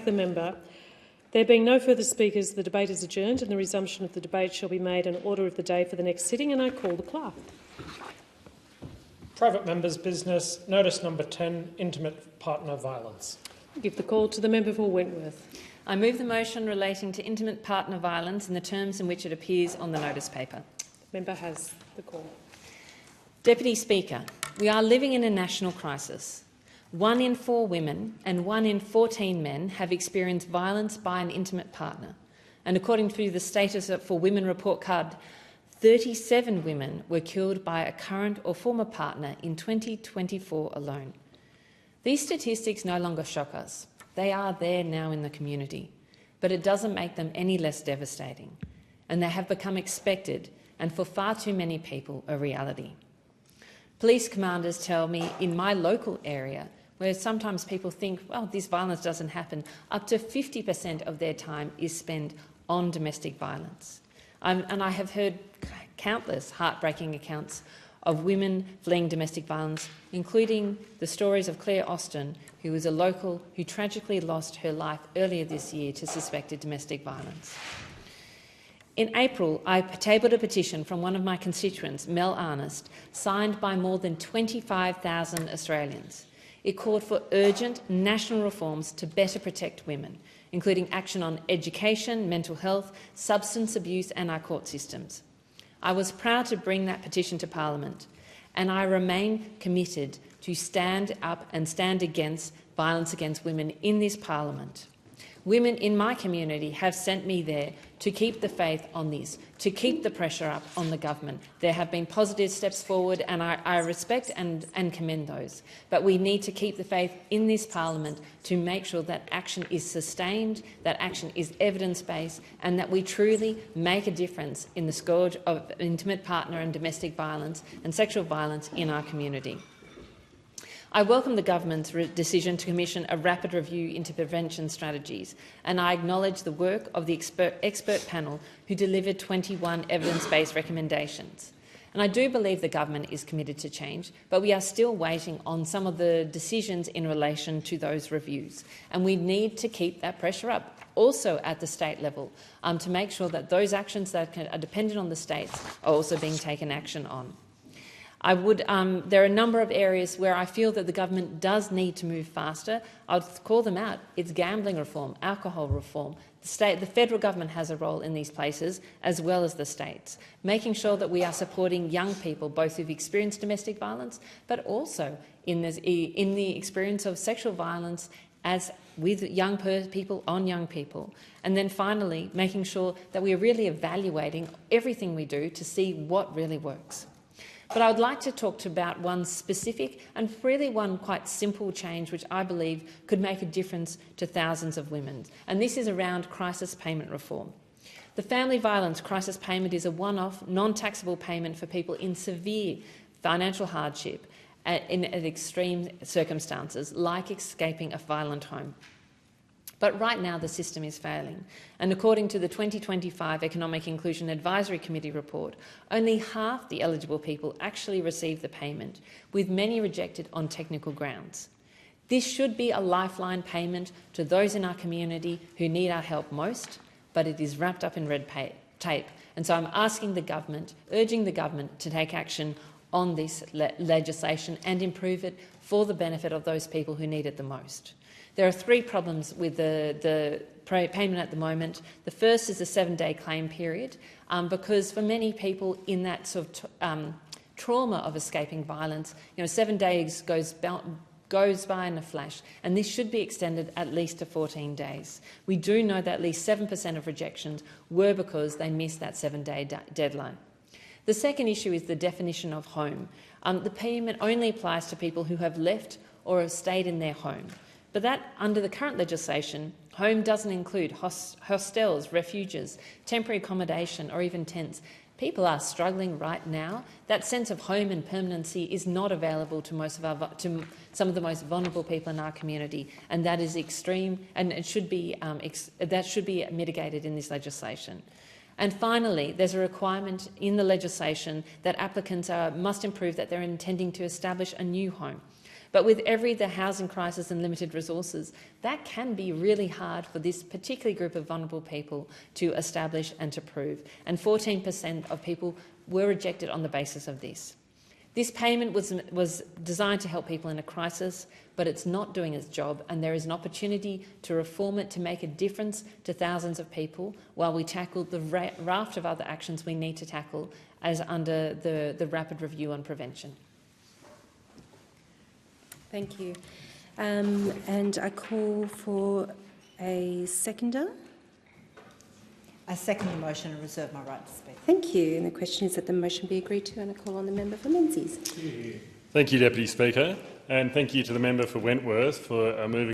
thank the member. There being no further speakers, the debate is adjourned and the resumption of the debate shall be made an order of the day for the next sitting, and I call the clerk. Private members' business, notice number 10, intimate partner violence. I give the call to the member for Wentworth. I move the motion relating to intimate partner violence in the terms in which it appears on the notice paper. The member has the call. Deputy Speaker, we are living in a national crisis. 1 in 4 women and 1 in 14 men have experienced violence by an intimate partner. And according to the Status for Women report card, 37 women were killed by a current or former partner in 2024 alone. These statistics no longer shock us. They are there now in the community, but it doesn't make them any less devastating. And they have become expected and for far too many people a reality. Police commanders tell me in my local area, where sometimes people think, well, this violence doesn't happen, up to 50% of their time is spent on domestic violence. And I have heard countless heartbreaking accounts of women fleeing domestic violence, including the stories of Claire Austin, who was a local who tragically lost her life earlier this year to suspected domestic violence. In April, I tabled a petition from one of my constituents, Mel Arnest, signed by more than 25,000 Australians. It called for urgent national reforms to better protect women, including action on education, mental health, substance abuse and our court systems. I was proud to bring that petition to Parliament, and I remain committed to stand up and stand against violence against women in this Parliament. Women in my community have sent me there to keep the faith on this, to keep the pressure up on the government. There have been positive steps forward, and I respect and commend those. But we need to keep the faith in this Parliament to make sure that action is sustained, that action is evidence-based, and that we truly make a difference in the scourge of intimate partner and domestic violence and sexual violence in our community. I welcome the government's decision to commission a rapid review into prevention strategies, and I acknowledge the work of the expert panel who delivered 21 evidence-based recommendations. And I do believe the government is committed to change, but we are still waiting on some of the decisions in relation to those reviews, and we need to keep that pressure up, also at the state level, to make sure that those actions that are dependent on the states are also being taken action on. There are a number of areas where I feel that the government does need to move faster. I'll call them out. It's gambling reform, alcohol reform. The federal government has a role in these places, as well as the states, making sure that we are supporting young people, both who've experienced domestic violence, but also in the experience of sexual violence as with young people on young people. And then finally, making sure that we are really evaluating everything we do to see what really works. But I would like to talk about one specific and really one quite simple change which I believe could make a difference to thousands of women, and this is around crisis payment reform. The family violence crisis payment is a one-off, non-taxable payment for people in severe financial hardship in extreme circumstances, like escaping a violent home. But right now the system is failing, and according to the 2025 Economic Inclusion Advisory Committee report, only half the eligible people actually receive the payment, with many rejected on technical grounds. This should be a lifeline payment to those in our community who need our help most, but it is wrapped up in red tape. And so I'm asking the government, urging the government to take action on this legislation and improve it for the benefit of those people who need it the most. There are 3 problems with the payment at the moment. The first is the 7-day claim period, because for many people in that sort of trauma of escaping violence, 7 days goes by in a flash, and this should be extended at least to 14 days. We do know that at least 7% of rejections were because they missed that 7-day deadline. The second issue is the definition of home. The payment only applies to people who have left or have stayed in their home. But that, under the current legislation, home doesn't include hostels, refuges, temporary accommodation or even tents. People are struggling right now. That sense of home and permanency is not available to some of the most vulnerable people in our community, and that is extreme, and it should be that should be mitigated in this legislation. And finally, there's a requirement in the legislation that applicants must improve that they're intending to establish a new home, But with the housing crisis and limited resources, that can be really hard for this particular group of vulnerable people to establish and to prove. And 14% of people were rejected on the basis of this. This payment was designed to help people in a crisis, but it's not doing its job, and there is an opportunity to reform it to make a difference to thousands of people while we tackle the raft of other actions we need to tackle as under the rapid review on prevention. Thank you. And I call for a seconder. I second the motion and reserve my right to speak. Thank you. And the question is that the motion be agreed to, and I call on the member for Menzies. Thank you, Deputy Speaker, and thank you to the member for Wentworth for moving